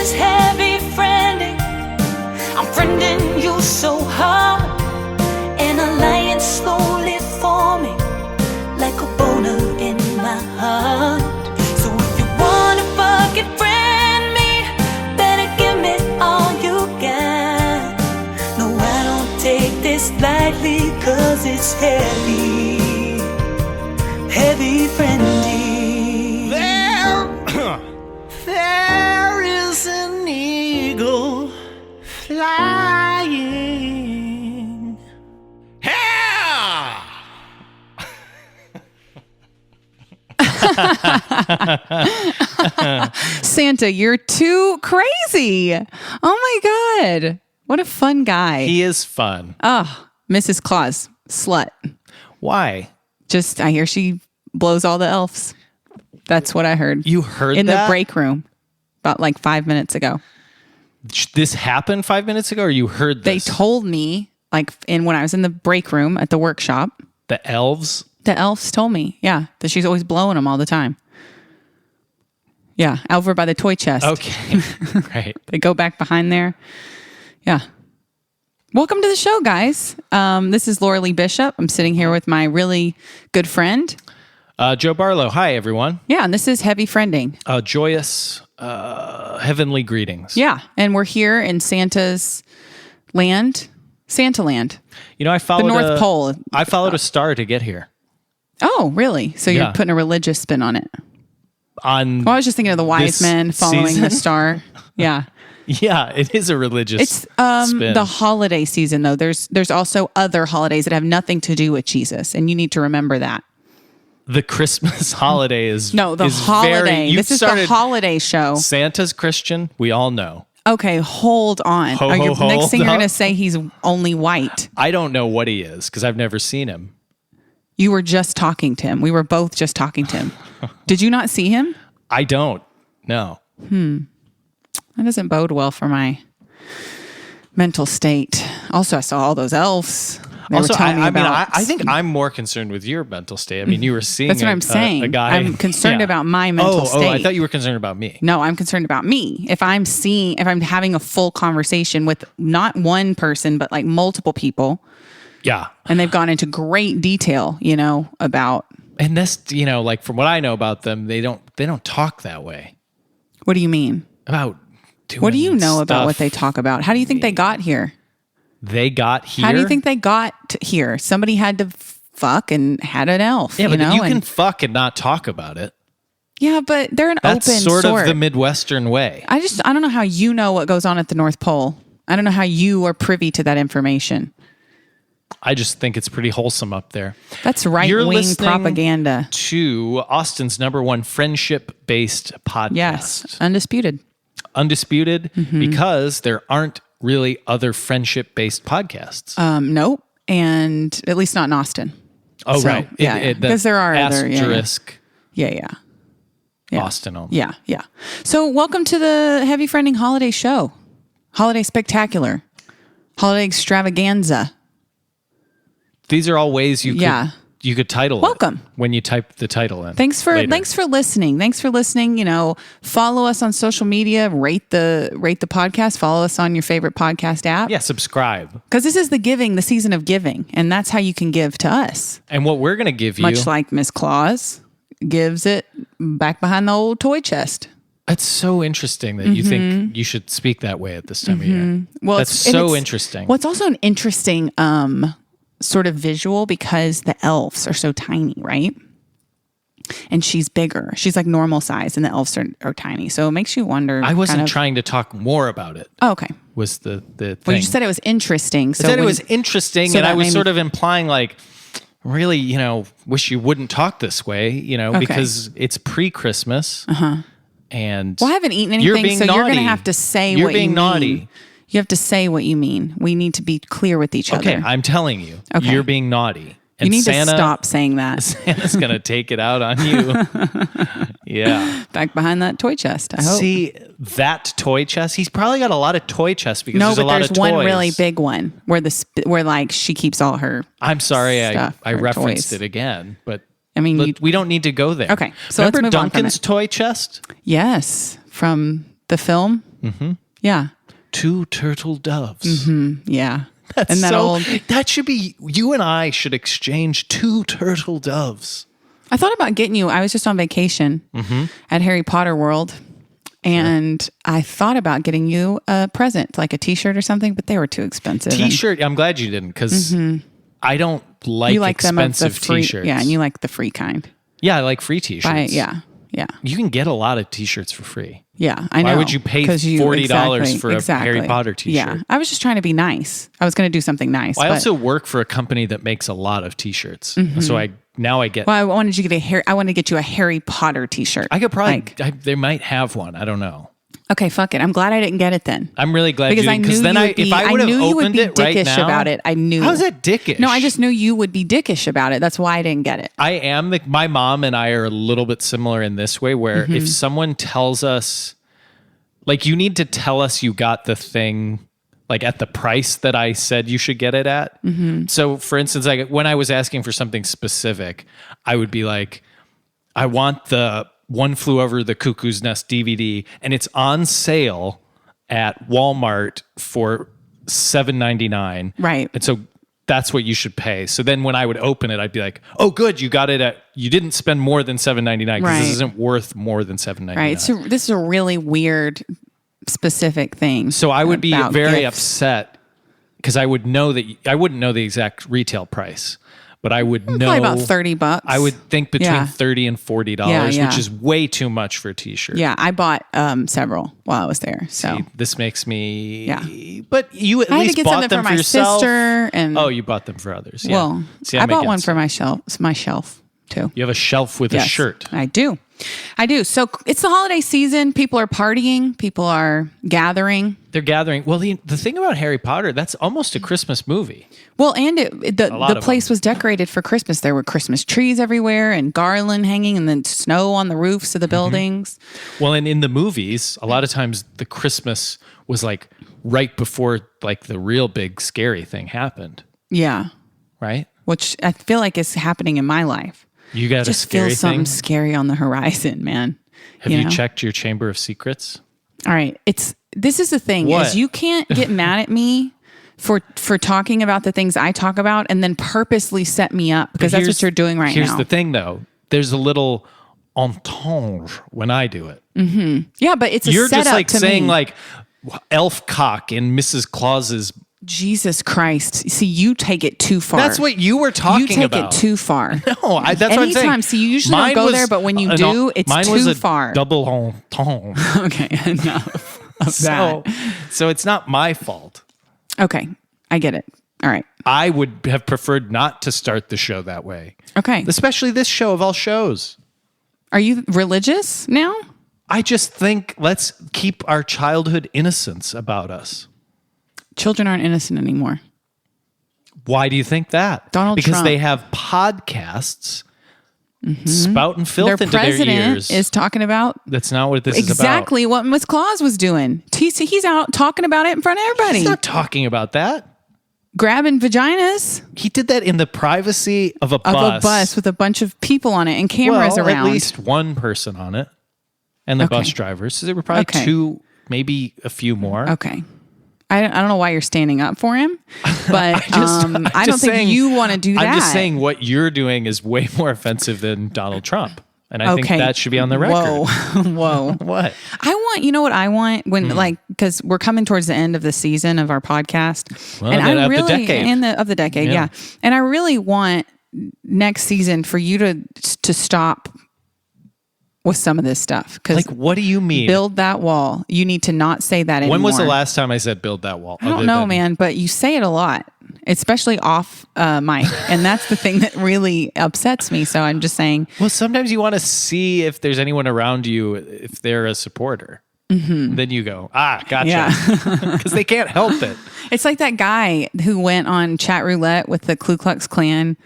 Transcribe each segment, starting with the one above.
is heavy friending. I'm friending you so hard. An alliance slowly forming like a boner in my heart. So if you wanna fucking friend me, better give me all you got. No, I don't take this lightly, cause it's heavy, heavy friending. There is an eagle flying. Yeah! Santa, you're too crazy. Oh my God. What a fun guy. He is fun. Oh, Mrs. Claus, slut. Why? Just, I hear she blows all the elves. That's what I heard. You heard in that? the break room about like 5 minutes ago. This happened 5 minutes ago, or you heard They this? told me, like, when I was in the break room at the workshop. The elves? The elves told me, yeah, that she's always blowing them all the time. Yeah, over by the toy chest. Okay, right. They go back behind there. Yeah. Welcome to the show, guys. This is Laura Lee Bishop. I'm sitting here with my really good friend. Joe Barlow. Hi, everyone. Yeah, and this is Heavy Friending. Joyous, heavenly greetings. Yeah, and we're here in Santa's land, Santa Land. You know, I followed the North Pole. I followed a star to get here. Oh, really? So you're putting a religious spin on it. Well, I was just thinking of the wise men following season? the star. Yeah. Yeah, it is a religious It's spin. the holiday season, though. There's also other holidays that have nothing to do with Jesus, and you need to remember that. The Christmas holiday is the is holiday. This is the holiday show. Santa's Christian. We all know. Okay, hold on. Ho, Are ho, you, hold next thing you're up. going to say he's only white. I don't know what he is because I've never seen him. You were just talking to him. We were both just talking to him. Did you not see him? I don't. No. That doesn't bode well for my mental state. Also, I saw all those elves. They Also, were telling me about. I think I'm more concerned with your mental state. I mean, you were seeing That's what I'm saying. a guy. I'm concerned about my mental state. Oh, I thought you were concerned about me. No, I'm concerned about me. If I'm having a full conversation with not one person, but like multiple people. Yeah. And they've gone into great detail, about. And this, like from what I know about them, they don't talk that way. What do you mean? About doing What do you know about stuff. what they talk about? How do you think they got here? They got here? How do you think they got here? Somebody had to fuck and had an elf. Yeah, but you can and, fuck and not talk about it. Yeah, but they're an That's open sort of the Midwestern way. I don't know how you know what goes on at the North Pole. I don't know how you are privy to that information. I just think it's pretty wholesome up there. That's You're right-wing listening propaganda. To Austin's #1 friendship-based podcast. Yes, undisputed. Undisputed, because there aren't really other friendship-based podcasts. Nope, and at least not in Austin. Oh, So, right. Yeah, because there are other. asterisk Yeah. Austin only. Yeah. So welcome to the Heavy Friending Holiday Show. Holiday Spectacular. Holiday Extravaganza. These are all ways you could title Welcome. it when you type the title in. Thanks for later. listening. Thanks for listening. Follow us on social media, rate the podcast, follow us on your favorite podcast app. Yeah, subscribe. Because this is the season of giving, and that's how you can give to us. And what we're going to give you... Much like Miss Claus gives it back behind the old toy chest. It's so interesting that you think you should speak that way at this time of year. Well, that's so interesting. Well, it's also an interesting sort of visual because the elves are so tiny, right? And she's bigger. She's like normal size, and the elves are tiny. So it makes you wonder. I wasn't trying to talk more about it. Oh, okay. Was the thing. Well, you just said it was interesting. So I said it was interesting, so and I that was made sort of implying like, really, wish you wouldn't talk this way, because it's pre-Christmas. And well, I haven't eaten anything, you're being so naughty. you're going to have to say You're what being you naughty. mean. You have to say what you mean. We need to be clear with each other. Okay, I'm telling you, Okay. you're being naughty. And You need Santa, to stop saying that. Santa's going to take it out on you. Yeah. Back behind that toy chest, I hope. See, that toy chest, he's probably got a lot of toy chests because No, there's a but lot there's of toys. one really big one where where like she keeps all her. I'm sorry, stuff, I her referenced toys. it again, but I mean, we don't need to go there. Okay, so remember let's move on from Duncan's it. toy chest? Yes, from The film? Mm-hmm. Yeah. Two turtle doves. Yeah. That's Isn't that old? That should be, you and I should exchange two turtle doves. I thought about getting you, I was just on vacation at Harry Potter World. And I thought about getting you a present, like a t-shirt or something, but they were too expensive. T-shirt, I'm glad you didn't, because I don't like, you like expensive them of the free, t-shirts. Yeah, and you like the free kind. Yeah, I like free t-shirts. Yeah. You can get a lot of t-shirts for free. Yeah, I know. Why would you pay $40 for a Harry Potter t-shirt? Yeah, I was just trying to be nice. I was going to do something nice. Well, I also work for a company that makes a lot of t-shirts. So I get... Well, I wanted you to get I want to get you a Harry Potter t-shirt. I could probably... they might have one. I don't know. Okay, fuck it. I'm glad I didn't get it then. I'm really glad because you didn't. Because then if I would have opened it right now... about it. I knew. How's that dickish? No, I just knew you would be dickish about it. That's why I didn't get it. I am. My mom and I are a little bit similar in this way, where if someone tells us... Like, you need to tell us you got the thing... like at the price that I said you should get it at. So for instance, when I was asking for something specific, I would be like, I want the One Flew Over the Cuckoo's Nest DVD, and it's on sale at Walmart for $7.99. Right. And so that's what you should pay. So then when I would open it, I'd be like, oh, good, you got it you didn't spend more than $7.99 because this isn't worth more than $7.99. Right. So this is a really weird specific thing. So I would be very gifts. upset because I would know that I wouldn't know the exact retail price, but I would know probably about $30. I would think between $30 and $40, which is way too much for a t-shirt. Yeah, I bought several while I was there. So see, this makes me. Yeah, but you at I least had to get bought something them for my yourself. sister, and you bought them for others. Yeah. Well, see, I bought one for my shelf. My shelf too. You have a shelf with a shirt. I do. So it's the holiday season. People are partying. People are gathering. They're gathering. Well, the thing about Harry Potter, that's almost a Christmas movie. Well, and the place was decorated for Christmas. There were Christmas trees everywhere and garland hanging and then snow on the roofs of the buildings. Well, and in the movies, a lot of times the Christmas was like right before like the real big scary thing happened. Yeah. Right? Which I feel like is happening in my life. You got just a scary feel something thing? Scary on the horizon, man. Have you checked your Chamber of Secrets? All right. This is the thing What? is you can't get mad at me for talking about the things I talk about and then purposely set me up because that's what you're doing right now. Here's the thing though. There's a little entendre when I do it. Yeah, but it's a You're setup just like to saying me. like elf cock in Mrs. Claus's. Jesus Christ. See, you take it too far. That's what you were talking about. You take it too far. No, that's what I'm saying. Anytime, see, you usually don't go there, but when you do, it's mine too was a far. Double entendre. Okay, enough of that. So it's not my fault. Okay, I get it. All right. I would have preferred not to start the show that way. Okay. Especially this show of all shows. Are you religious now? I just think let's keep our childhood innocence about us. Children aren't innocent anymore. Why do you think that? Because Trump. they have podcasts spouting filth Their into their president ears. is talking about That's not what this is about. exactly what Miss Claus was doing. He's out talking about it in front of everybody. He's not talking about that. Grabbing vaginas He did that in the privacy of a of a bus with a bunch of people on it and cameras around. At least one person on it. And the bus drivers. So there were probably two, maybe a few more. Okay. I don't know why you're standing up for him, but I don't think you want to do that. I'm just saying what you're doing is way more offensive than Donald Trump. And I think that should be on the record. Whoa. What? You know what I want when because we're coming towards the end of the season of our podcast. Well, and I really, the decade. of the decade. Yeah. And I really want next season for you to stop with some of this stuff. Like, what do you mean? Build that wall. You need to not say that anymore. When was the last time I said build that wall? I don't know, man, but you say it a lot, especially off mic. And that's the thing that really upsets me. So I'm just saying. Well, sometimes you want to see if there's anyone around you, if they're a supporter. Mm-hmm. Then you go, gotcha. Yeah. Because they can't help it. It's like that guy who went on chat roulette with the Ku Klux Klan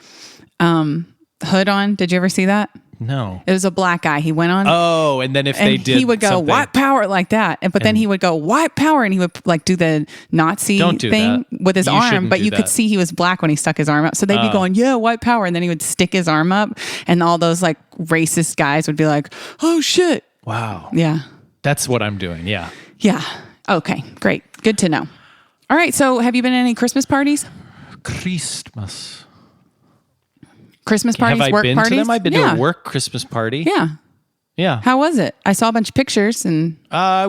hood on. Did you ever see that? No. It was a black guy. He went on. Oh, and then if they did he would go, something. white power, like that. But then he would go, white power. And he would like do the Nazi thing with his arm. But you could see he was black when he stuck his arm up. So they'd be going, yeah, white power. And then he would stick his arm up. And all those like racist guys would be like, oh, shit. Wow. Yeah. That's what I'm doing. Yeah. Yeah. Okay, great. Good to know. All right. So have you been at any Christmas parties? Christmas. Christmas parties, Have I work been parties? to them? I've been to a work Christmas party. Yeah. Yeah. How was it? I saw a bunch of pictures and I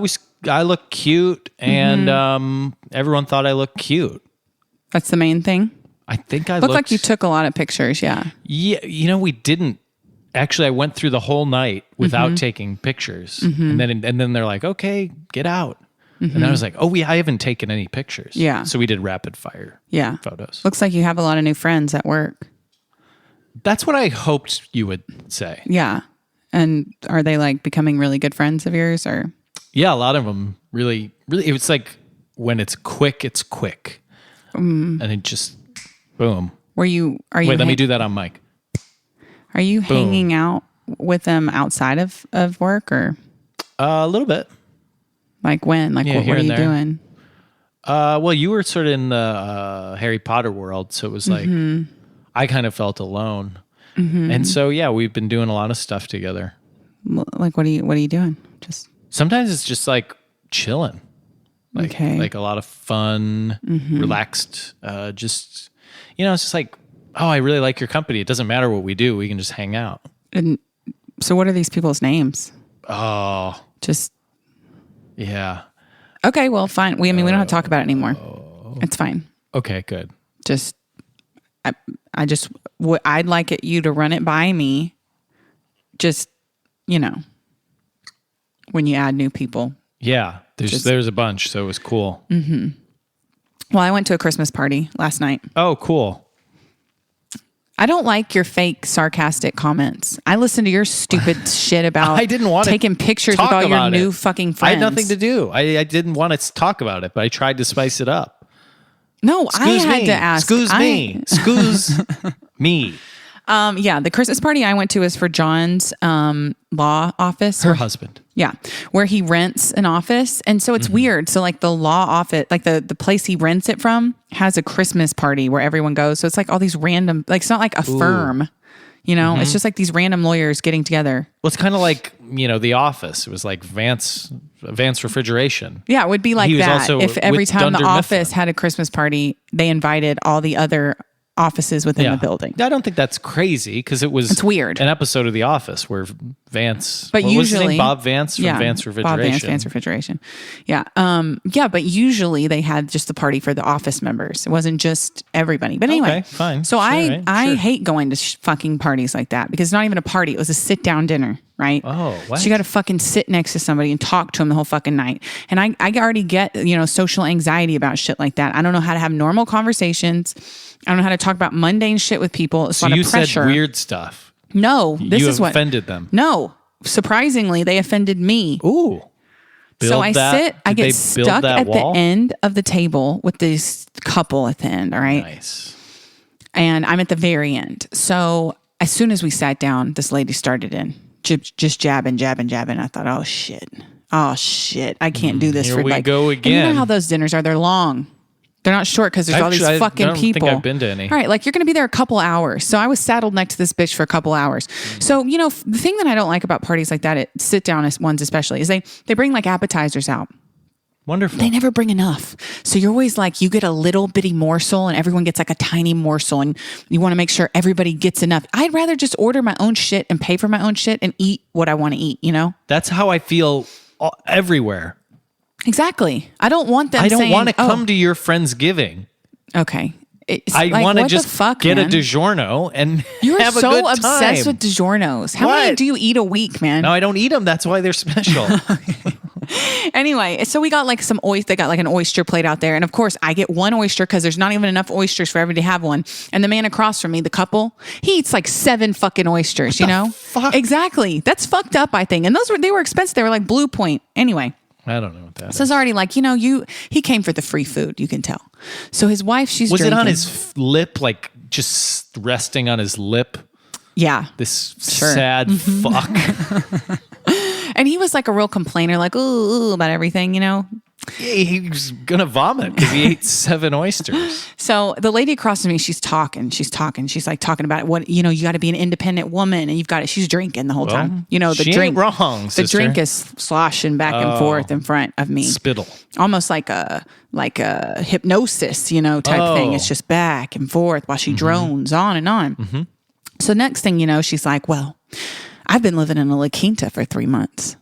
looked cute, and everyone thought I looked cute. that's the main thing. I think I Looked like you took a lot of pictures. Yeah. Yeah, we didn't. Actually, I went through the whole night without taking pictures, and then they're like, "Okay, get out." And I was like, "Oh, I haven't taken any pictures." Yeah. So we did rapid fire. Yeah. Photos. Looks like you have a lot of new friends at work. That's what I hoped you would say. Yeah. And are they like becoming really good friends of yours or? Yeah, a lot of them really. It's like when it's quick, and it just boom. Are you? Wait, let me do that on mic. Are you hanging out with them outside of work or? A little bit. Like when? Like what are you doing? Well, you were sort of in the Harry Potter world, so it was like I kind of felt alone, and so yeah, we've been doing a lot of stuff together. Like what are you doing? Just sometimes it's just like chilling, like a lot of fun, relaxed. Just it's just like, oh, I really like your company. It doesn't matter what we do; we can just hang out. And so, what are these people's names? Oh, just yeah. Okay, well, fine. We don't have to talk about it anymore. It's fine. Okay, good. Just, I'd like you to run it by me. Just, when you add new people. Yeah, there's a bunch, so it was cool. Well, I went to a Christmas party last night. Oh, cool. I don't like your fake sarcastic comments. I listened to your stupid shit about I didn't want taking pictures with all your new fucking friends. I had nothing to do. I didn't want to talk about it, but I tried to spice it up. No, I had to ask. Excuse me. Yeah, the Christmas party I went to was for John's law office. Her husband. Yeah, where he rents an office. And so it's weird. So like the law office, like the place he rents it from has a Christmas party where everyone goes. So it's like all these random, like it's not like a firm, it's just like these random lawyers getting together. Well, it's kind of like, The Office. It was like Vance Refrigeration. Yeah, it would be like that if every time the office Mifflin. had a Christmas party, they invited all the other offices within the building. I don't think that's crazy because it's weird. An episode of The Office where Vance, but usually was his name? Bob Vance from Vance Refrigeration. Vance Refrigeration. Yeah. But usually they had just the party for the office members. It wasn't just everybody. But anyway, okay, fine. So I hate going to fucking parties like that because it's not even a party. It was a sit down dinner. Right? Oh, what? So you got to fucking sit next to somebody and talk to them the whole fucking night. And I already get, social anxiety about shit like that. I don't know how to have normal conversations. I don't know how to talk about mundane shit with people. It's a lot of pressure. Said weird stuff. No, you offended them. No, surprisingly, they offended me. Ooh. So I get stuck at the end of the table with this couple at the end. All right. Nice. And I'm at the very end. So as soon as we sat down, this lady started in. Just jabbing. I thought, oh shit, I can't do this. Here we go again. And you know how those dinners are? They're long. They're not short because there's all these fucking people. I don't think I've been to any. All right, like you're going to be there a couple hours. So I was saddled next to this bitch for a couple hours. So the thing that I don't like about parties like that, sit down ones especially, is they bring like appetizers out. Wonderful. They never bring enough. So you're always like, you get a little bitty morsel and everyone gets like a tiny morsel and you want to make sure everybody gets enough. I'd rather just order my own shit and pay for my own shit and eat what I want to eat, That's how I feel everywhere. Exactly. I don't want them I don't want to oh, come to your friendsgiving. Okay. I want to just get man? A DiGiorno and You're have a so good time. obsessed with DiGiornos. How many do you eat a week, man? No, I don't eat them. That's why they're special. Anyway, so we got like some oyster. They got like an oyster plate out there. And of course, I get one oyster because there's not even enough oysters for everybody to have one. And the man across from me, the couple, he eats like 7 fucking oysters, Fuck? Exactly. That's fucked up, I think. And they were expensive. They were like Blue Point. Anyway. I don't know what that is. So it's already like, he came for the free food, you can tell. So his wife, she's Was drinking. it on his lip, like just resting on his lip? Yeah. This sad fuck. And he was like a real complainer, like, ooh, about everything, He's gonna vomit because he ate 7 oysters. So the lady across from me, she's talking. She's like talking about what, you got to be an independent woman and you've got it. She's drinking the whole time. The she drink, ain't wrong, sister. the drink is sloshing back and forth in front of me. Spittle. Almost like a hypnosis, type thing. It's just back and forth while she drones on and on. So next thing you know, she's like, well, I've been living in a La Quinta for 3 months.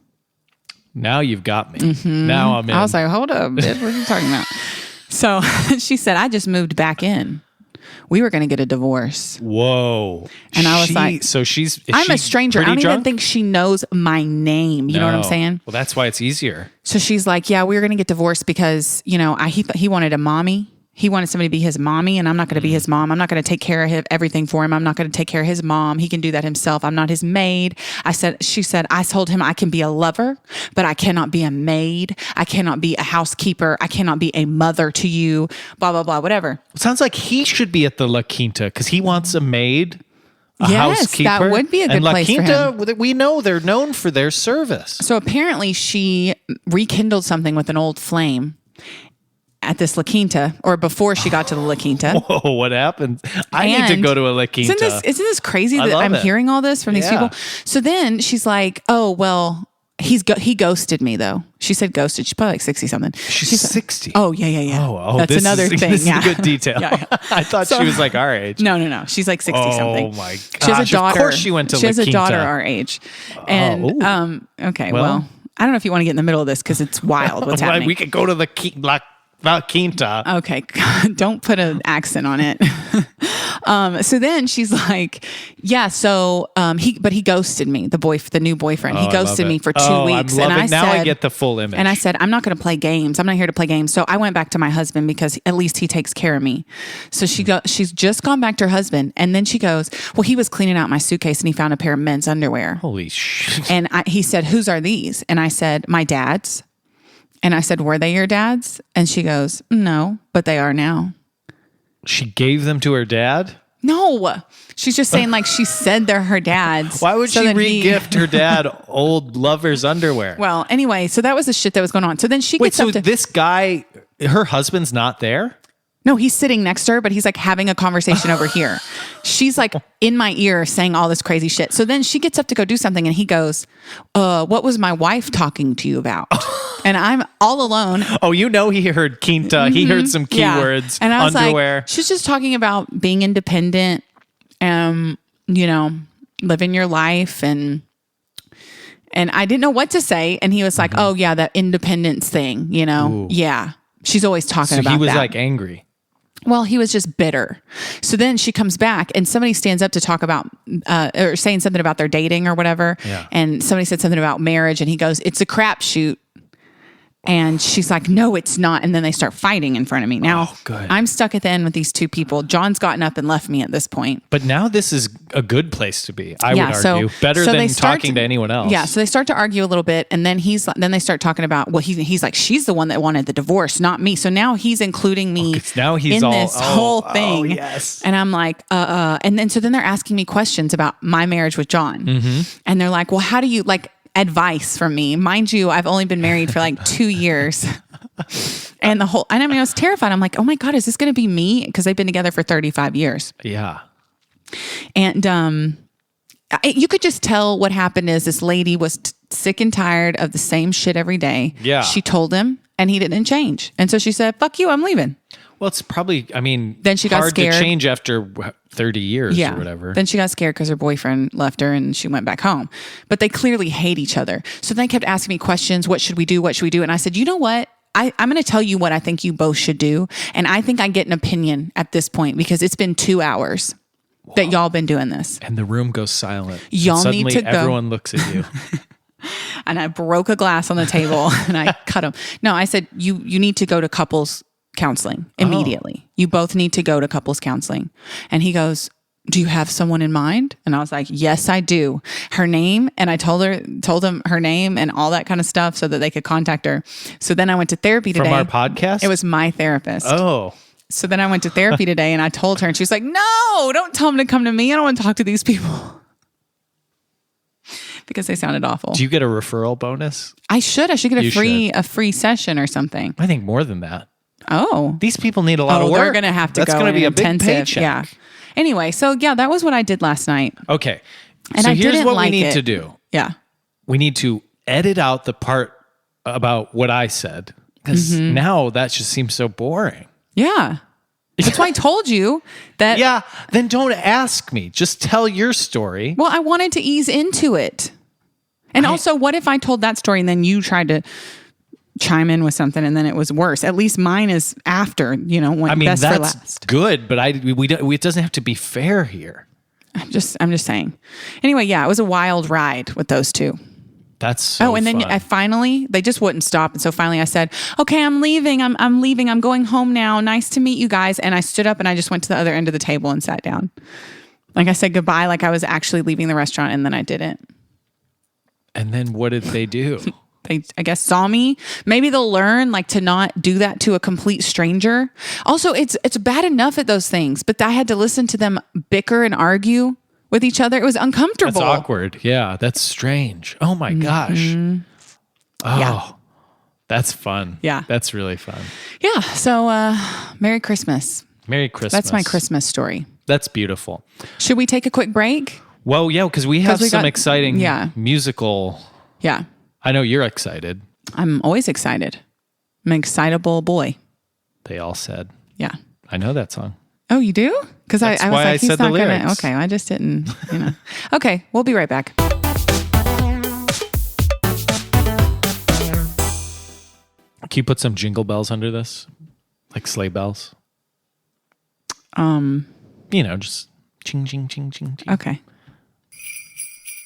Now you've got me. Now I'm in. I was like, hold up, bitch, what are you talking about? So she said, I just moved back in. We were going to get a divorce. Whoa. And I was like, so I'm a stranger. I don't drunk? even think she knows my name. You know what I'm saying? Well, that's why it's easier. So she's like, yeah, we were going to get divorced because, he wanted a mommy. He wanted somebody to be his mommy, and I'm not going to be his mom. I'm not going to take care of everything for him. I'm not going to take care of his mom. He can do that himself. I'm not his maid. She said, I told him I can be a lover, but I cannot be a maid. I cannot be a housekeeper. I cannot be a mother to you, blah, blah, blah, whatever. It sounds like he should be at the La Quinta because he wants a maid, a housekeeper. That would be a good and place for him. La Quinta, we know they're known for their service. So apparently she rekindled something with an old flame at this La Quinta, or before she got to the La Quinta. Whoa, what happened? I need to go to a La Quinta. Isn't this crazy that I'm hearing all this from these people? So then she's like, oh, well, he ghosted me, though. She said ghosted. She's probably like 60 something. She's 60. Oh, yeah. Oh, that's another thing. This yeah. is a good detail. Yeah. I thought she was like our age. No. She's like 60 something. Oh my gosh. She has a daughter. Of course she went to La She has Quinta. a daughter our age. And, okay, well, I don't know if you want to get in the middle of this because it's wild what's happening. We could go to the La Quinta. Okay, don't put an accent on it. So then she's like, yeah, so he ghosted me, the new boyfriend. He ghosted me for 2 weeks. I get the full image. And I said, I'm not going to play games. I'm not here to play games. So I went back to my husband because at least he takes care of me. So she's just gone back to her husband. And then she goes, well, he was cleaning out my suitcase and he found a pair of men's underwear. Holy shit. And he said, whose are these? And I said, my dad's. And I said, were they your dad's? And she goes, no, but they are now. She gave them to her dad? No. She's just saying like she said they're her dad's. Why would she re-gift her dad old lover's underwear? Well, anyway, so that was the shit that was going on. So then she gets up to... this guy, her husband's not there? No, he's sitting next to her, but he's like having a conversation over here. She's like in my ear saying all this crazy shit. So then she gets up to go do something and he goes, what was my wife talking to you about? And I'm all alone. Oh, he heard Quinta. Mm-hmm. He heard some keywords. Yeah. And I was underwear. Like, she's just talking about being independent, living your life. And I didn't know what to say. And he was like, oh yeah, that independence thing, Ooh. Yeah. She's always talking about that. So he was like angry. Well, he was just bitter. So then she comes back and somebody stands up to talk about, or saying something about their dating or whatever. Yeah. And somebody said something about marriage and he goes, it's a crapshoot. And she's like, no, it's not. And then they start fighting in front of me. Now, I'm stuck at the end with these two people. John's gotten up and left me at this point. But now this is a good place to be, I would argue. Better than talking to anyone else. Yeah, so they start to argue a little bit. And then they start talking about, well, he's like, she's the one that wanted the divorce, not me. So now he's including me now he's in this whole thing. Oh, yes. And I'm like, And then they're asking me questions about my marriage with John. Mm-hmm. And they're like, well, how do you, advice from me. Mind you, I've only been married for 2 years. And I was terrified. I'm like, oh my God, is this going to be me? Because they've been together for 35 years. Yeah. And you could just tell what happened is this lady was sick and tired of the same shit every day. Yeah. She told him and he didn't change. And so she said, fuck you, I'm leaving. Well, it's probably, then she got hard scared to change after 30 years or whatever. Then she got scared because her boyfriend left her and she went back home. But they clearly hate each other. So they kept asking me questions. What should we do? What should we do? And I said, you know what? I'm going to tell you what I think you both should do. And I think I get an opinion at this point because it's been 2 hours that y'all been doing this. And the room goes silent. Y'all need to go. Everyone looks at you. And I broke a glass on the table and I cut him. No, I said, you need to go to couples counseling immediately. You both need to go to couples counseling. And he goes, do you have someone in mind? And I was like, yes, I do. Her name. And I told him her name and all that kind of stuff so that they could contact her. So then I went to therapy today. From our podcast? It was my therapist. Oh. So then I went to therapy today and I told her and she was like, no, don't tell him to come to me. I don't want to talk to these people. because they sounded awful. Do you get a referral bonus? I should get You a free session or something. I think more than that. Oh. These people need a lot of work. They're going to have to That's go going to be a big intensive. paycheck. Yeah. Anyway, so yeah, that was what I did last night. Okay. And so I here's didn't what like we need it. to do. Yeah. We need to edit out the part about what I said because now that just seems so boring. Yeah. That's why I told you that. Yeah. Then don't ask me. Just tell your story. Well, I wanted to ease into it. And also, what if I told that story and then you tried to chime in with something and then it was worse? At least mine is after, when best for that's last. good, but it doesn't have to be fair here. I'm just saying. Anyway, yeah, it was a wild ride with those two. That's so and then fun. they just wouldn't stop. And so finally I said, okay, I'm leaving. I'm leaving. I'm going home now. Nice to meet you guys. And I stood up and I just went to the other end of the table and sat down. Like I said goodbye, like I was actually leaving the restaurant, and then I didn't. And then what did they do? They, I guess, saw me. Maybe they'll learn to not do that to a complete stranger. Also, it's bad enough at those things, but I had to listen to them bicker and argue with each other. It was uncomfortable. That's awkward. Yeah, that's strange. Oh my gosh. Oh, Yeah. That's fun. Yeah. That's really fun. Yeah. So, Merry Christmas. Merry Christmas. That's my Christmas story. That's beautiful. Should we take a quick break? Well, yeah, because we have some got- exciting yeah. musical. Yeah. I know you're excited. I'm always excited. I'm an excitable boy. They all said. Yeah. I know that song. Oh, you do? Because I was why like, I he's said the not going to. lyrics. Okay. I just didn't, Okay. We'll be right back. Can you put some jingle bells under this? Like sleigh bells? Just ching, ching, ching, ching, ching. Okay.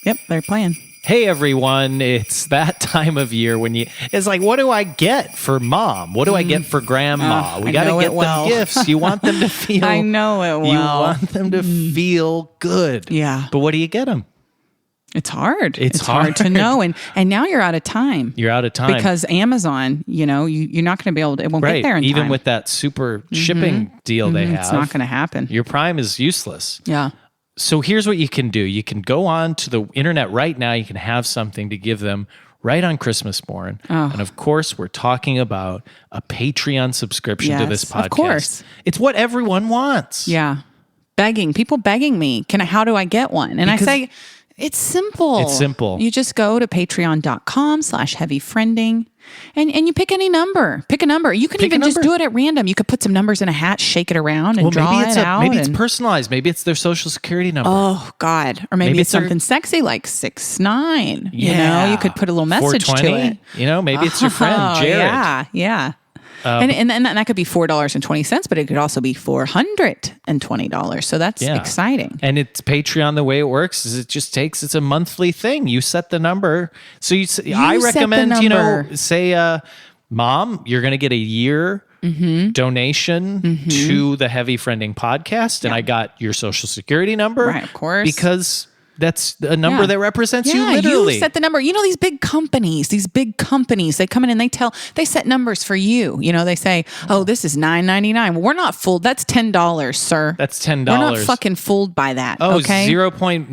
Yep. They're playing. Hey everyone, it's that time of year when it's like, what do I get for mom? What do I get for grandma? We got to get them gifts. You want them to feel. I know it well. You want them to feel good. Yeah. But what do you get them? It's hard. It's hard to hard. know. And now you're out of time. You're out of time. Because Amazon, you're not going to be able to, it won't get there in Even time. with that super shipping deal they have. It's not going to happen. Your Prime is useless. Yeah. So here's what you can do. You can go on to the internet right now. You can have something to give them right on Christmas morn. Oh. And of course, we're talking about a Patreon subscription to this Yes, podcast. of course. It's what everyone wants. Yeah. People begging me, how do I get one? And Because I say, it's simple. It's simple. You just go to patreon.com/heavyfriending and you pick any number. Pick a number. You can Pick a even just number. do it at random. You could put some numbers in a hat, shake it around, and draw it out. Maybe it's and- personalized. Maybe it's their social security number. Oh God! Or maybe Maybe it's it's their- something sexy like 6'9". You could put a little message to 420. it. Maybe it's your friend, Jared. Yeah. And that could be $4.20, but it could also be $420. So that's exciting. And it's Patreon. The way it works is it's a monthly thing. You set the number. So I set the recommend, number. say, Mom, you're going to get a year donation to the Heavy Friending podcast. And I got your social security number. Right, of course. Because that's a number that represents you Yeah, literally. you set the number. These big companies, they come in and they set numbers for you. They say, oh, this is $9.99. Well, we're not fooled. That's $10, sir. That's $10. We're not fucking fooled by that. Oh, okay? 0.9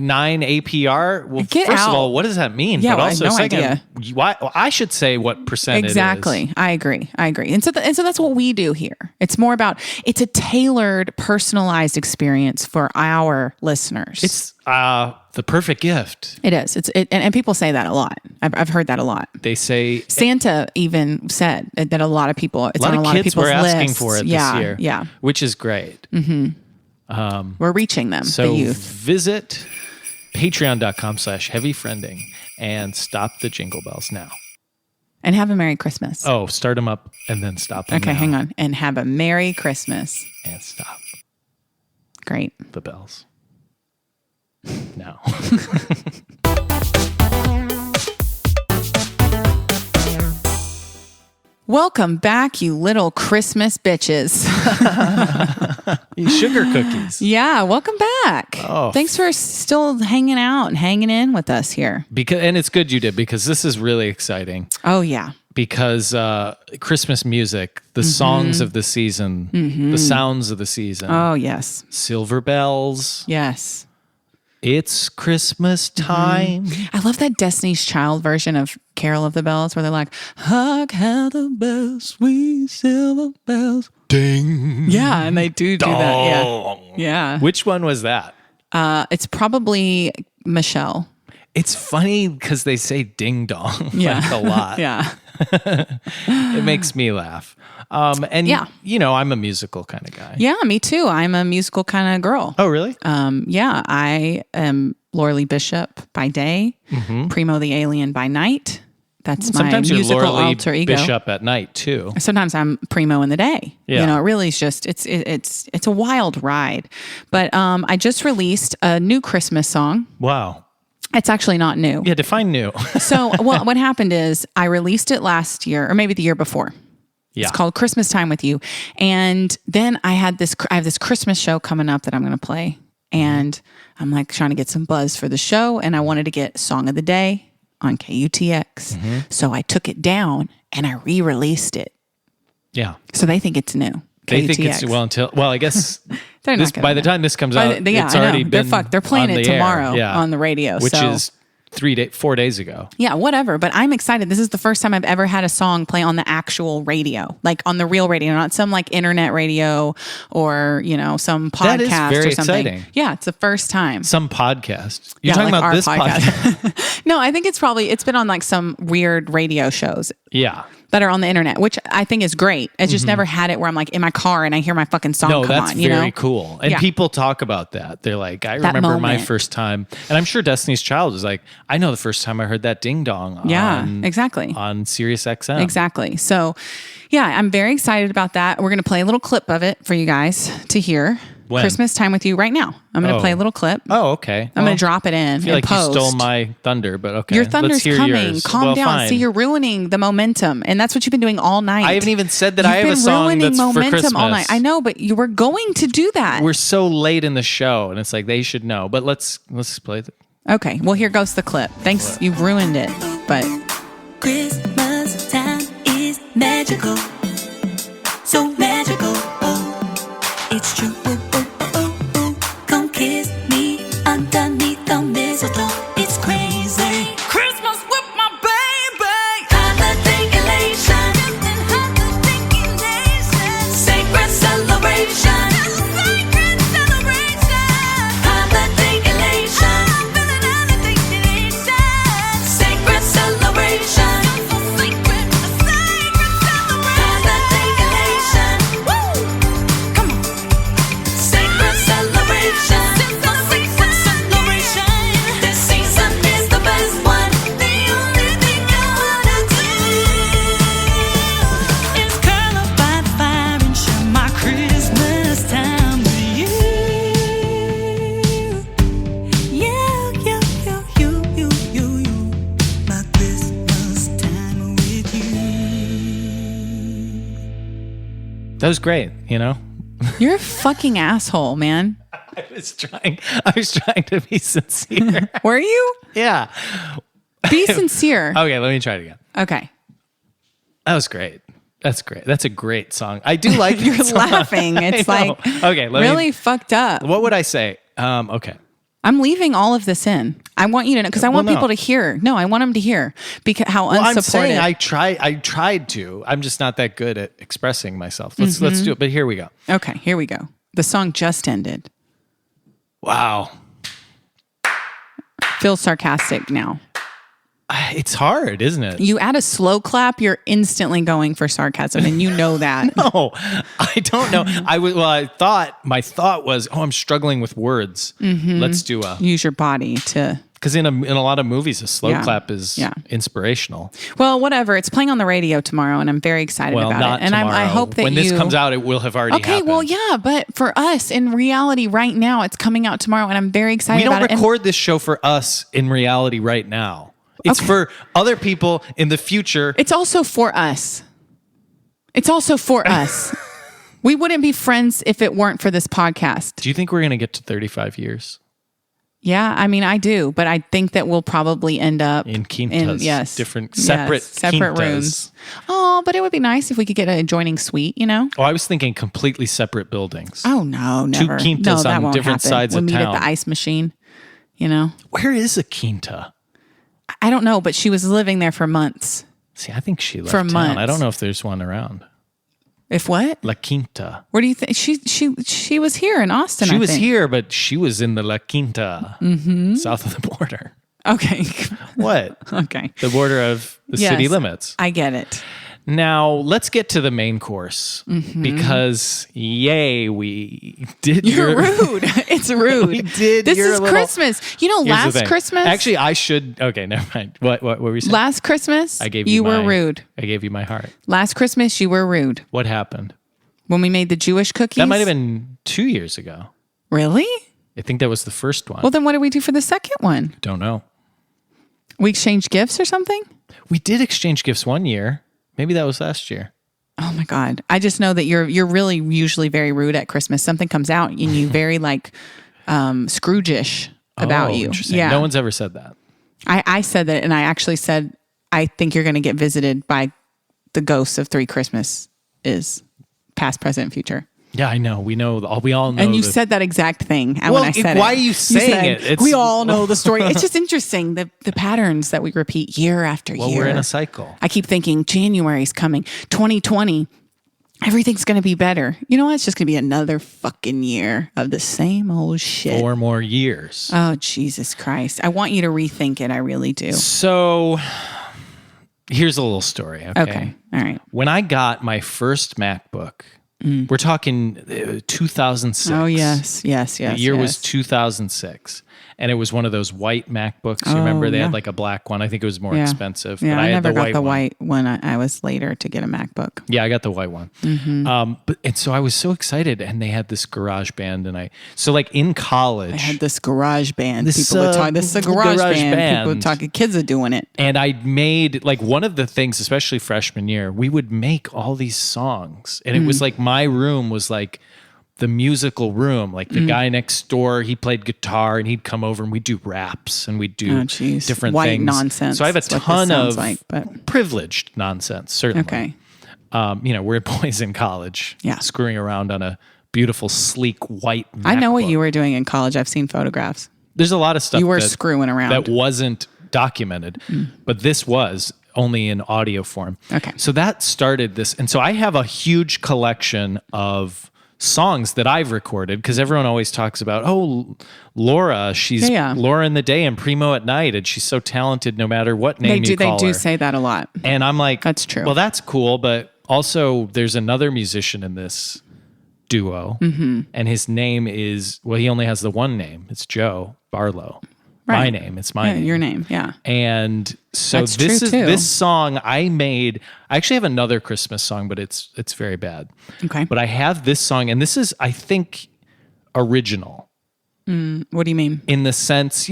APR. Well, Get first of out. all, what does that mean? Yeah, but well, I have also, no second, idea. why? Well, I should say what percent Exactly. it is. I agree. And so that's what we do here. It's more about, it's a tailored, personalized experience for our listeners. It's the perfect gift. It is. And people say that a lot. I've heard that a lot. They say Santa even said that a lot of people, it's a lot on a of lot of kids people's were asking lists. for it Yeah, this year. yeah. Which is great. We're reaching them, So the youth. visit patreon.com/heavyfriending and stop the jingle bells now. And have a Merry Christmas. Oh, start them up and then stop them okay, now. hang on. And have a Merry Christmas. And stop Great. the bells. Now. Welcome back, you little Christmas bitches. Sugar cookies. Yeah, welcome back. Oh. Thanks for still hanging out and hanging in with us here. And it's good you did, because this is really exciting. Oh, yeah. Because Christmas music, the songs of the season, the sounds of the season, Oh, yes. silver bells. Yes. It's Christmas time. I love that Destiny's Child version of Carol of the Bells where they're like, hark how the bells, sweet silver bells. Ding. Yeah, and they do that. Yeah. Dong. Yeah. Which one was that? It's probably Michelle. It's funny because they say ding dong Yeah. like a lot. Yeah. It makes me laugh. And Yeah. you know, I'm a musical kind of guy. Yeah, me too. I'm a musical kind of girl. Oh, really? Yeah, I am Laura Lee Bishop by day, Primo the Alien by night. That's my Sometimes you're musical Laura Lee alter ego. Bishop at night too. Sometimes I'm Primo in the day. Yeah. You know, it really is just it's a wild ride. But I just released a new Christmas song. Wow. It's actually not new. Yeah, define new. So, well, what happened is I released it last year or maybe the year before. Yeah. It's called Christmas Time with You. And then I have this Christmas show coming up that I'm going to play. And I'm like trying to get some buzz for the show. And I wanted to get Song of the Day on KUTX. So I took it down and I re-released it. Yeah. So they think it's new. They think KUTX. it's I guess They're this, not gonna by the know. time this comes By out, the- yeah, it's I know. already They're been fucked. They're playing on it the air. tomorrow Yeah. on the radio. Which so. is 4 days ago. Yeah, whatever. But I'm excited. This is the first time I've ever had a song play on the actual radio, like on the real radio, not some like internet radio or, you know, some podcast That is very or something. exciting. Yeah, it's the first time. Some podcast. You're Yeah, talking like about our this podcast. No, I think it's been on like some weird radio shows Yeah. that are on the internet, which I think is great. I just never had it where I'm like in my car and I hear my fucking song No, come that's on. You very know? cool. And Yeah. people talk about that. They're like, I remember my moment. first time. And I'm sure Destiny's Child was like, I know the first time I heard that ding dong Yeah, exactly. on Sirius XM. Exactly. So, yeah, I'm very excited about that. We're going to play a little clip of it for you guys to hear. When? Christmas Time with You right now. I'm going to play a little clip. Oh, okay. I'm going to drop it in. I feel like post. you stole my thunder, but okay. Your Let's thunder's hear coming. yours. Calm Well, down. fine. See, you're ruining the momentum, and that's what you've been doing all night. I haven't even said that You've I have a been song ruining that's for momentum Christmas. all night. I know, but you were going to do that. We're so late in the show, and it's like they should know. But let's play the. Okay. Well, here goes the clip. Thanks. You've ruined it, but Christmas time is magical, so magical. Oh, it's true. Oh, oh, oh, oh, oh. Come kiss me underneath the mistletoe. It's crazy. Christmas with my baby. Holiday elation, sacred celebration. Holiday elation, sacred celebration. Holiday elation. Woo! Come on. Sacred celebration. Sacred celebration. This season is the best one. The only thing I wanna do is curl up by the fire and share my Christmas time with you. Yeah, you. My Christmas time with you. That was great. You know, you're a fucking asshole, man. I was trying to be sincere. Were you? Yeah. Be sincere. Okay, let me try it again. Okay. That was great. That's great. That's a great song. I do like. You're that song. laughing. It's I know. like Okay, really fucked up. What would I say? Okay. I'm leaving all of this in. I want you to know because I want no. people to hear. No, I want them to hear because how Well, I'm unsupported. saying I tried to. I'm just not that good at expressing myself. Let's do it. But here we go. Okay, here we go. The song just ended. Wow. Feels sarcastic now. It's hard, isn't it? You add a slow clap, you're instantly going for sarcasm, and you know that. No, I don't know. My thought was, I'm struggling with words. Let's do Use your body to. because in a lot of movies, a slow Yeah. clap is Yeah. inspirational. Well, whatever. It's playing on the radio tomorrow, and I'm very excited Well, about not it. And tomorrow. I hope that when this comes out, it will have already Okay, happened. well, yeah, but for us in reality right now, it's coming out tomorrow, and I'm very excited We don't about it. And record this show for us in reality right now. It's Okay. for other people in the future. it's also for us. It's also for us. We wouldn't be friends if it weren't for this podcast. Do you think we're going to get to 35 years? Yeah, I mean, I do, but I think that we'll probably end up In quintas. yes, Different, yes, separate separate quintas. rooms. Oh, but it would be nice if we could get an adjoining suite, you know? Oh, I was thinking completely separate buildings. Oh no, never. quintas no, that on won't different happen. sides we'll of meet town. at the ice machine. you know? Where is a quinta? I don't know, but she was living there for months. See, I think she left For town. months. I don't know if there's one around. If what? La Quinta. Where do you think she was here in Austin? She I was think. here, but she was in the La Quinta, south of the border. Okay. What? Okay. The border of the Yes, city limits. I get it. Now, let's get to the main course because, yay, we did You're rude. It's rude. We did This your is little- Christmas. You know, Here's the last thing. Christmas. Actually, I should. Okay, never mind. What were you saying? last Christmas, I gave you were my- rude. I gave you my heart. Last Christmas, you were rude What happened? when we made the Jewish cookies. That might have been 2 years ago. Really. I think that was the first one. Well, then what did we do for the second one? Don't know. We exchanged gifts or something? We did exchange gifts one year. Maybe that was last year. Oh my God. I just know that you're really usually very rude at Christmas. Something comes out and you very like Scrooge-ish about Oh, you. interesting. Yeah. No one's ever said that. I said that, and I actually said, I think you're going to get visited by the ghosts of 3 Christmases, past, present, future. Yeah, I know. We know. We all know. And you the- said that exact thing when Well, I said why it. are you You saying said, it? It's- we all know the story. It's just interesting, the patterns that we repeat year after Well, year. we're in a cycle. I keep thinking January's coming, 2020. Everything's going to be better. You know what? It's just going to be another fucking year of the same old shit. 4 more years. Oh, Jesus Christ. I want you to rethink it. I really do. So here's a little story. Okay. All right. When I got my first MacBook, we're talking 2006. Oh, yes. The year was 2006. And it was one of those white MacBooks. You remember they yeah. had like a black one. I think it was more expensive. Yeah, but I had never got the one. white one. I was later to get a MacBook. Yeah, I got the white one. And so I was so excited, and they had this garage band, and so like in college, I had this garage band. This, People would talk. This is a garage, garage band. People band. would talk. Kids are doing it. and I made like one of the things, especially freshman year, we would make all these songs, and it was like my room was like the musical room. Like the guy next door, he played guitar, and he'd come over, and we'd do raps, and we'd do different White things. nonsense. So I have a That's what this ton sounds of like, but- privileged nonsense, certainly. Okay. We're boys in college, Yeah. screwing around on a beautiful, sleek white MacBook. I know what you were doing in college. I've seen photographs. There's a lot of stuff You were that, screwing around. that wasn't documented, but this was only in audio form. Okay. So that started this. And so I have a huge collection of songs that I've recorded because everyone always talks about, oh, Laura, she's Yeah. Laura in the day and Primo at night, and she's so talented no matter what name you They call do her. say that a lot. And I'm like, That's true. Well, that's cool, but also there's another musician in this duo, and his name is, well, he only has the one name. It's Joe Barlow. My Right. name. It's my Yeah, name. your name. Yeah. And so That's this true, is too. this song I made. I actually have another Christmas song, but it's very bad. Okay. But I have this song, and this is, I think, original What do you mean? in the sense,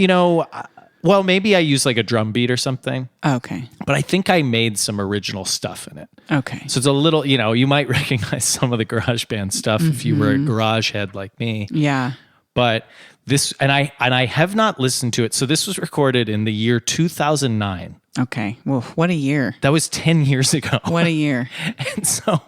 well, maybe I use like a drum beat or something, Okay. but I think I made some original stuff in it. Okay. So it's a little, you might recognize some of the garage band stuff if you were a garage head like me. Yeah. But this, and I have not listened to it. So this was recorded in the year 2009. Okay. Well, what a year. That was 10 years ago. What a year. And so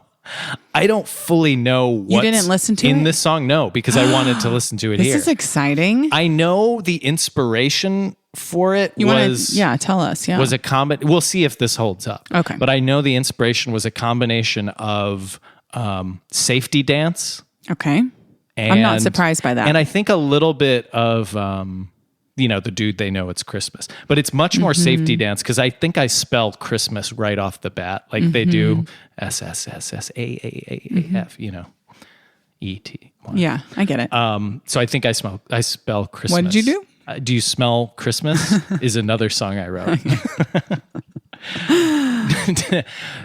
I don't fully know what's didn't listen to in it? this song. No, because I wanted to listen to it This here. is exciting. I know the inspiration for it You was want to, tell us. Yeah. was a we'll see if this holds up. Okay. But I know the inspiration was a combination of Safety Dance. Okay. I'm not surprised by that. And I think a little bit of, the dude, they know it's Christmas. But it's much more Safety Dance because I think I spelled Christmas right off the bat. Like they do SSSSAAAF, ET. Yeah, I get it. So I think I spell Christmas. What did you do? Do you smell Christmas? Is another song I wrote.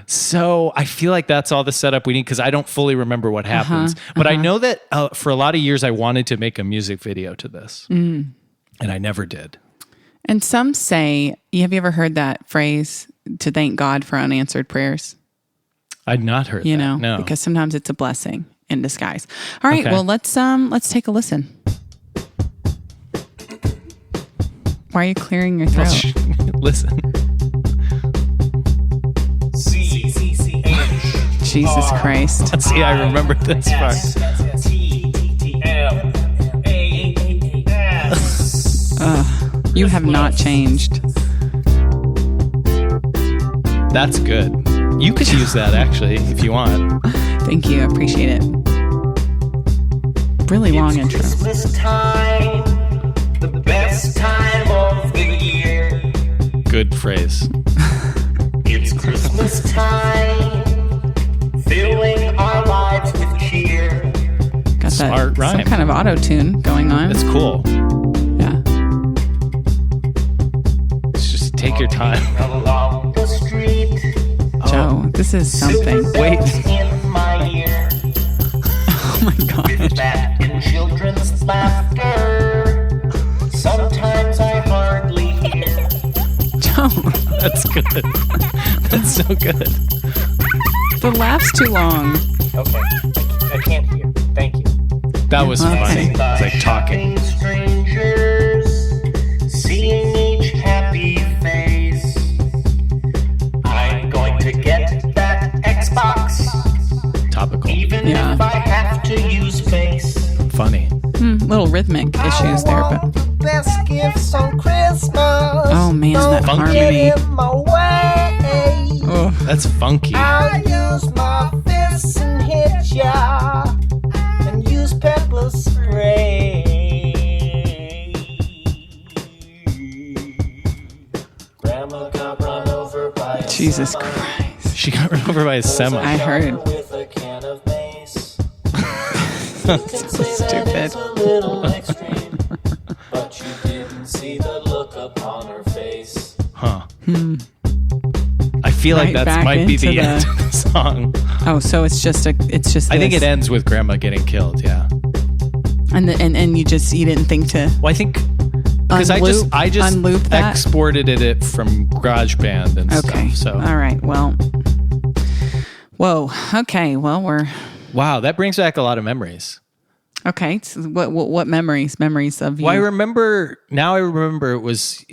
So I feel like that's all the setup we need because I don't fully remember what happens. But I know that for a lot of years I wanted to make a music video to this, and I never did. And some say, have you ever heard that phrase, to thank God for unanswered prayers? I'd not heard that. No. Because sometimes it's a blessing in disguise. All right, Okay. well, let's take a listen. Why are you clearing your throat? Listen. Jesus Christ. See, I remember this part. You have not changed. That's good. You could use that actually if you want. Thank you. I appreciate it. Really long intro. Christmas time, the best time of the year. Good phrase. It's Christmas time, filling our lives with cheer. Got Smart that rhyme. some kind of auto tune going on. It's cool. Yeah. Just take your time. Along the street, Joe, this is something. Wait. in my ear, Oh my god. back in children's laughter. Sometimes I hardly hear. Joe, That's good. That's so good. the laugh's too long. Okay, I can't hear. Thank you. That was Okay. funny. It's like talking. Strangers, seeing each happy face. I'm going to get that Xbox, Topical. even Yeah. if I have to use face. Funny. Little rhythmic issues there, but The best gifts on Christmas. oh man, that Funky. harmony. my way. Oh, That's funky. I use my fists and hit ya, and use pepper spray. Grandma got run over by a Jesus semi Christ. She got run over by a semi. I heard. with a can of mace. Stupid. A little extreme, but you didn't see the look upon her face. Huh. I feel like Right that back might be into the the- end of the song. Oh, so it's just I think this. it ends with Grandma getting killed. Yeah. and you didn't think to Well, I think because I just unloop that? exported it from GarageBand and Okay. stuff. So All right. Well. Whoa. Okay. Well, we're wow, that brings back a lot of memories. okay. So what memories? Memories of you? Well, I remember it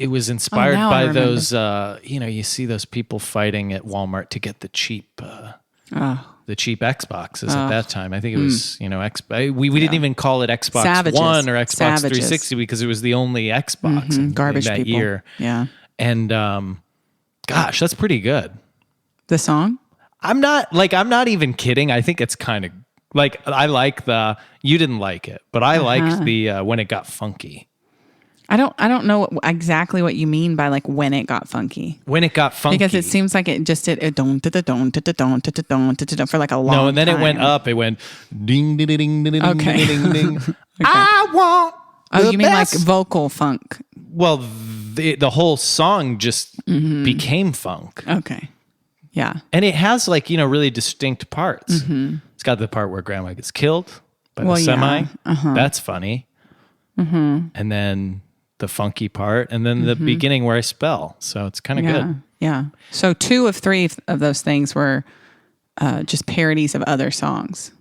was inspired now I by remember. those you see those people fighting at Walmart to get the cheap Xboxes at that time. I think it was, we didn't even call it Xbox Savages. One or Xbox Savages. 360 because it was the only Xbox in Garbage that people. year. Yeah. And gosh, that's pretty good. The song. I'm not even kidding. I think it's kind of like I like you didn't like it, but I liked the when it got funky. I don't know exactly what you mean by like when it got funky. When it got funky. Because it seems like it just did don da da don da da don da da don da da for like a long time. No, and then it went up. It went ding ding ding ding ding Okay. ding ding. I want. Oh, the you mean best. like vocal funk? Well, the whole song just became funk, Okay. Yeah. and it has really distinct parts. It's got the part where Grandma gets killed by Well, the semi. yeah. That's funny. And then the funky part, and then the beginning where I spell. So it's kind of Yeah. good. Yeah. So 2 of 3 of those things were just parodies of other songs.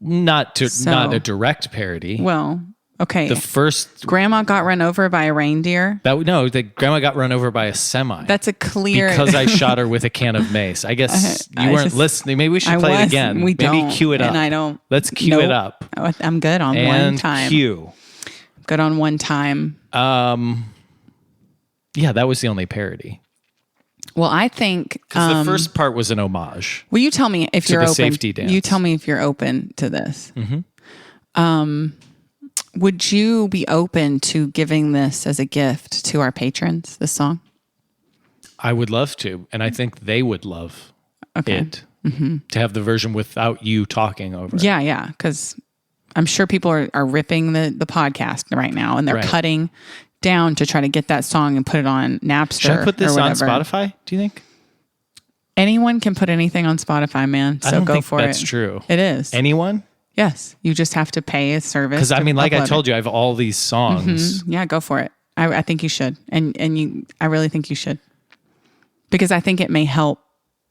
Not So- a direct parody. Well, okay. the first Grandma got run over by a reindeer. the Grandma got run over by a semi. That's a clear because I shot her with a can of mace. I guess I you weren't just- listening. Maybe we should I play it was. again. We Maybe don't, cue it up. and I don't. Let's cue it up. I'm good on one And time. cue. Good on one time. Yeah, that was the only parody. Well, I think. Because the first part was an homage. Will you tell me if To you're the open? safety dance. You tell me if you're open to this. Would you be open to giving this as a gift to our patrons? This song. I would love to, and I think they would love Okay. it to have the version without you talking over it. Yeah, because I'm sure people are ripping the podcast right now, and they're Right. cutting down to try to get that song and put it on Napster. Should I put this or on whatever. Spotify, do you think? Anyone can put anything on Spotify, man. So I don't go think for that's it. true. It is. Anyone? Yes, you just have to pay a service. Because I to mean, like I upload told it. you, I have all these songs. Yeah, go for it. I think you should, and I really think you should, because I think it may help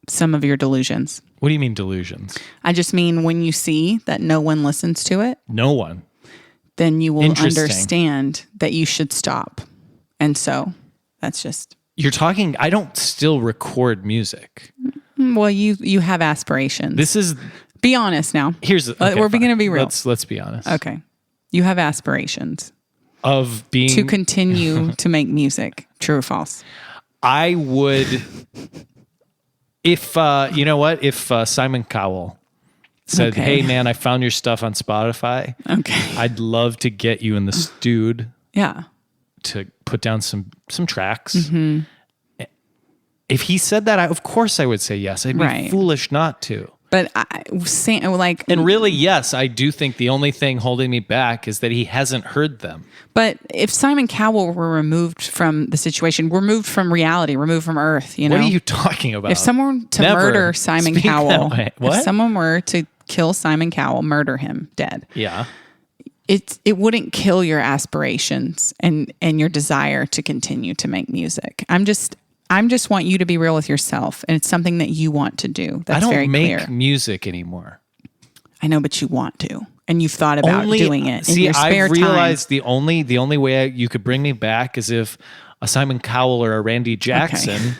some of your delusions. What do you mean delusions? I just mean when you see that no one listens to it, No one. then you will Interesting. understand that you should stop. And so that's just You're talking. I don't still record music. well, you have aspirations. This is Be honest now. here's. Okay, We're fine. going to be real. Let's be honest. Okay, you have aspirations. of being to continue to make music. True or false? I would, if you know what, if Simon Cowell said, Okay. "Hey man, I found your stuff on Spotify. Okay. I'd love to get you in the studio Yeah. to put down some tracks." Mm-hmm. If he said that, of course I would say yes. I'd be Right. foolish not to. But like, And really, yes, I do think the only thing holding me back is that he hasn't heard them. but if Simon Cowell were removed from the situation, removed from reality, removed from Earth, you know, What are you talking about? if someone to Never murder Simon speak that Cowell, way. What? if someone were to kill Simon Cowell, murder him dead, Yeah. it wouldn't kill your aspirations and your desire to continue to make music. I'm just want you to be real with yourself, and it's something that you want to do. That's I don't very make clear. music anymore. I know, but you want to, and you've thought about doing it in your spare I time. realized the only way you could bring me back is if a Simon Cowell or a Randy Jackson.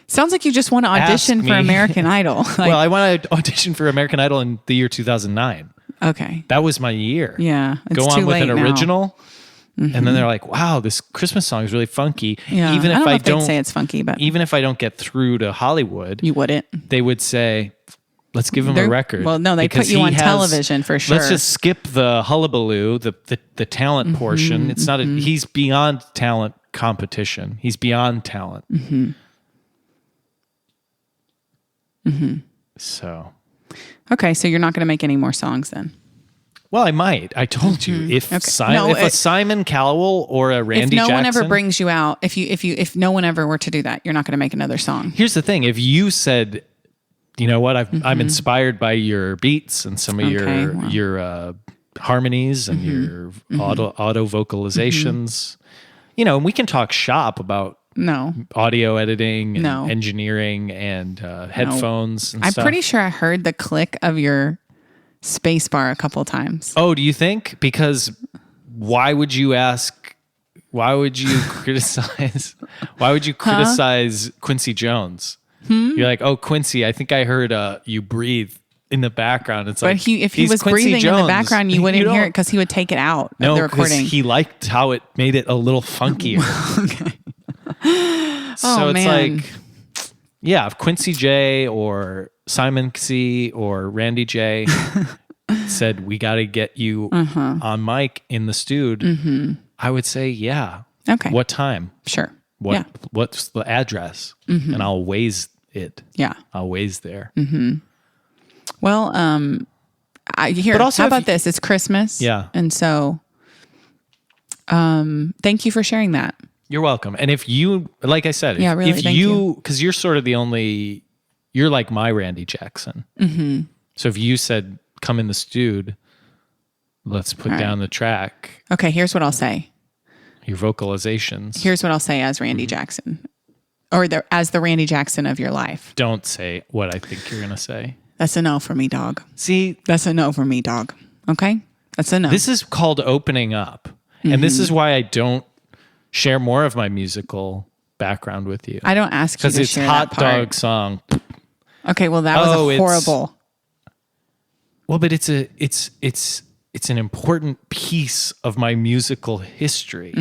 Sounds like you just want to audition Ask for me. American Idol. Like, Well, I want to audition for American Idol in the year 2009. okay, That was my year. yeah, it's Go too on with late an now. original. And then they're like, "Wow, this Christmas song is really funky." Yeah, Even I if don't know I if they'd don't say it's funky, but even if I don't get through to Hollywood, you wouldn't. they would say, "Let's give him a record." Well, no, they put because you he on has- television for sure. Let's just skip the hullabaloo, the talent portion. It's not he's beyond talent competition. He's beyond talent. So, Okay, so you're not going to make any more songs then. well, I might. I told you if No, if a Simon Cowell or a Randy if no one ever Jackson- brings you out, if no one ever were to do that, you're not going to make another song. Here's the thing: if you said, "You know what? I'm inspired by your beats and some of Okay, well. your harmonies and your auto vocalizations," you know, and we can talk shop about No, audio editing and No. engineering and headphones and I'm stuff. pretty sure I heard the click of your space bar a couple times. Oh, do you think? Because why would you ask? Why would you criticize? Why would you criticize Quincy Jones? You're like, "Oh, Quincy, I think I heard you breathe in the background." It's But like, if he he's was Quincy breathing in the Jones. background, you wouldn't hear don't- it because he would take it out No, of the 'cause recording. he liked how it made it a little funkier. Okay. So Oh, it's man. like, yeah, if Quincy J or Simon C or Randy J said, "We got to get you on mic in the studio," I would say, yeah. Okay. What time? Sure. What? Yeah. What's the address? And I'll waze it. Yeah. I'll waze there. Well, here. But also how if about you- this? It's Christmas. Yeah. And so, thank you for sharing that. You're welcome. And if you, like I said, Yeah, really, if thank you, because you're sort of the only, you're like my Randy Jackson. Mm-hmm. So if you said, "Come in the studio, let's put down the track," Okay. Here's what I'll say. your vocalizations. Here's what I'll say as Randy Mm-hmm. Jackson, or as the Randy Jackson of your life. Don't say what I think you're going to say. That's a no for me, dog. See, That's a no for me, dog. Okay. That's a no. this is called opening up. And this is why I don't share more of my musical background with you. I don't ask you Because to it's share hot that part. dog song. Okay. Well, that Oh, was it's- horrible. Well, but it's an important piece of my musical history.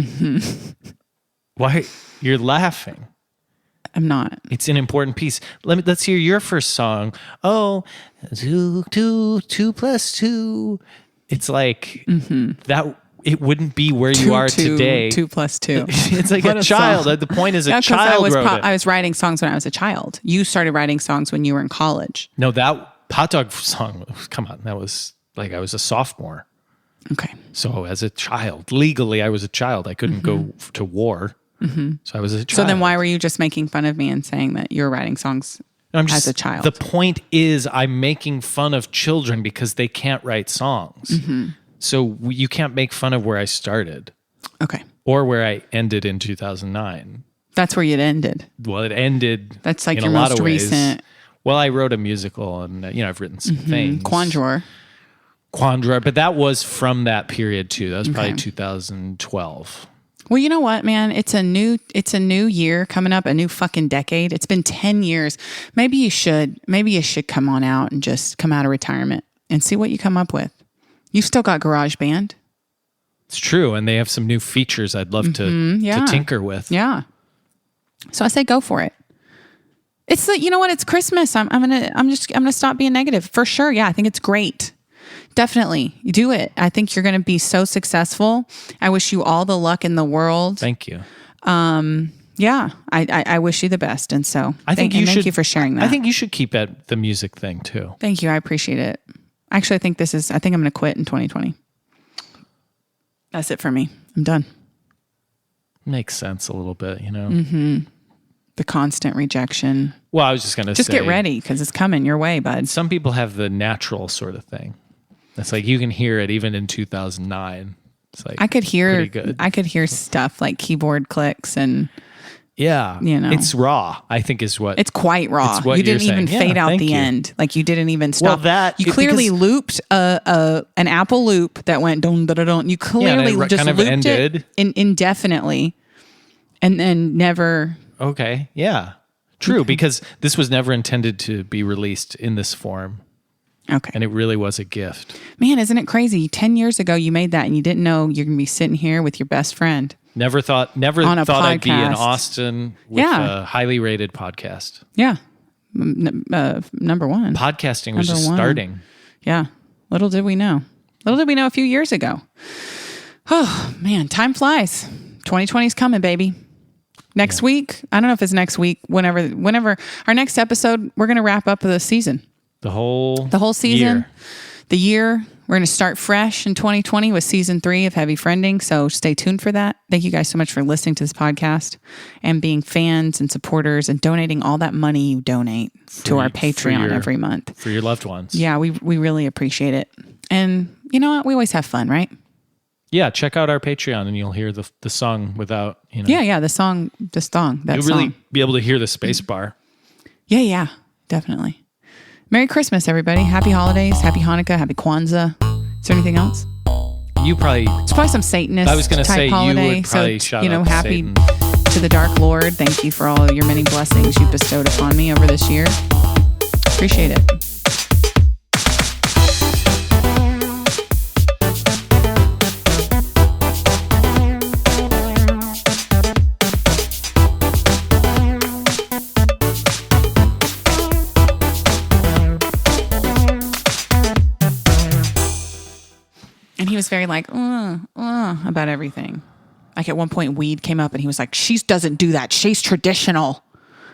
Why you're laughing? I'm not. It's an important piece. Let's hear your first song. Oh, two plus two. It's like that. It wouldn't be where you are today. 2 plus 2. It's like What a a child. song. The point is, a Yeah, 'cause child wrote it. I was writing songs when I was a child. You started writing songs when you were in college. No, that hot dog song. Come on, that was like I was a sophomore. Okay. So as a child, legally, I was a child. I couldn't go to war. So I was a child. So then why were you just making fun of me and saying that you were writing songs I'm as a child? The point is, I'm making fun of children because they can't write songs. So you can't make fun of where I started Okay. or where I ended in 2009. That's where it ended. Well, it ended. That's like in your a lot most of ways. recent Well, I wrote a musical, and I've written some things. Quandror. Quandra, but that was from that period too. That was probably Okay. 2012. Well, you know what, man? It's a new year coming up, a new fucking decade. It's been 10 years. Maybe you should come on out and just come out of retirement and see what you come up with. You've still got GarageBand. It's true. And they have some new features I'd love to tinker with. Yeah. So I say go for it. It's like, you know what? It's Christmas. I'm gonna stop being negative for sure. Yeah, I think it's great. Definitely, you do it. I think you're gonna be so successful. I wish you all the luck in the world. Thank you. Yeah, I wish you the best. And so thank you for sharing that. I think you should keep at the music thing too. Thank you. I appreciate it. Actually, I think I'm going to quit in 2020. That's it for me. I'm done. Makes sense a little bit, you know? Mm-hmm. The constant rejection. Well, I was just going to say. Just get ready because it's coming your way, bud. Some people have the natural sort of thing. It's like you can hear it even in 2009. It's like I could hear good. I could hear stuff like keyboard clicks and yeah, you know, it's raw. I think is what it's quite raw. It's what you didn't you're even saying. fade out the you. end. Like you didn't even stop. Well, you clearly looped an Apple loop that went dun dun dun dun. You clearly and it just kind of looped ended it indefinitely, and then never. Okay, yeah, true. Because this was never intended to be released in this form. Okay. And it really was a gift. Man, isn't it crazy? 10 years ago, you made that and you didn't know you're going to be sitting here with your best friend. Never thought I'd be in Austin with a highly rated podcast. Yeah. Number one. Podcasting was just starting. Yeah. Little did we know. Little did we know a few years ago. Oh, man, time flies. 2020 is coming, baby. Next week, I don't know if it's next week, whenever our next episode, we're going to wrap up the season. The whole season, year. The year. We're going to start fresh in 2020 with season 3 of Heavy Friending. So stay tuned for that. Thank you guys so much for listening to this podcast and being fans and supporters and donating all that money you donate to our Patreon every month. For your loved ones. Yeah, we really appreciate it. And you know what? We always have fun, right? Yeah, check out our Patreon and you'll hear the song without, you know. Yeah, the song. You'll really be able to hear the space bar. Yeah, definitely. Merry Christmas, everybody. Happy holidays. Happy Hanukkah. Happy Kwanzaa. Is there anything else? It's probably some Satanist. I was going to say holiday. You would probably shout out happy Satan. To the Dark Lord. Thank you for all your many blessings you've bestowed upon me over this year. Appreciate it. And he was very like, about everything. Like at one point, weed came up and he was like, she doesn't do that. She's traditional.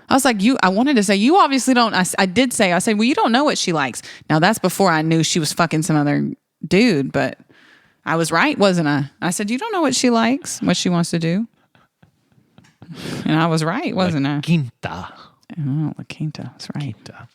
I was like, I wanted to say, you obviously don't. I did say, well, you don't know what she likes. Now that's before I knew she was fucking some other dude, but I was right, wasn't I? I said, you don't know what she likes, what she wants to do. And I was right, wasn't I? Quinta. Oh, La Quinta. That's right. Quinta.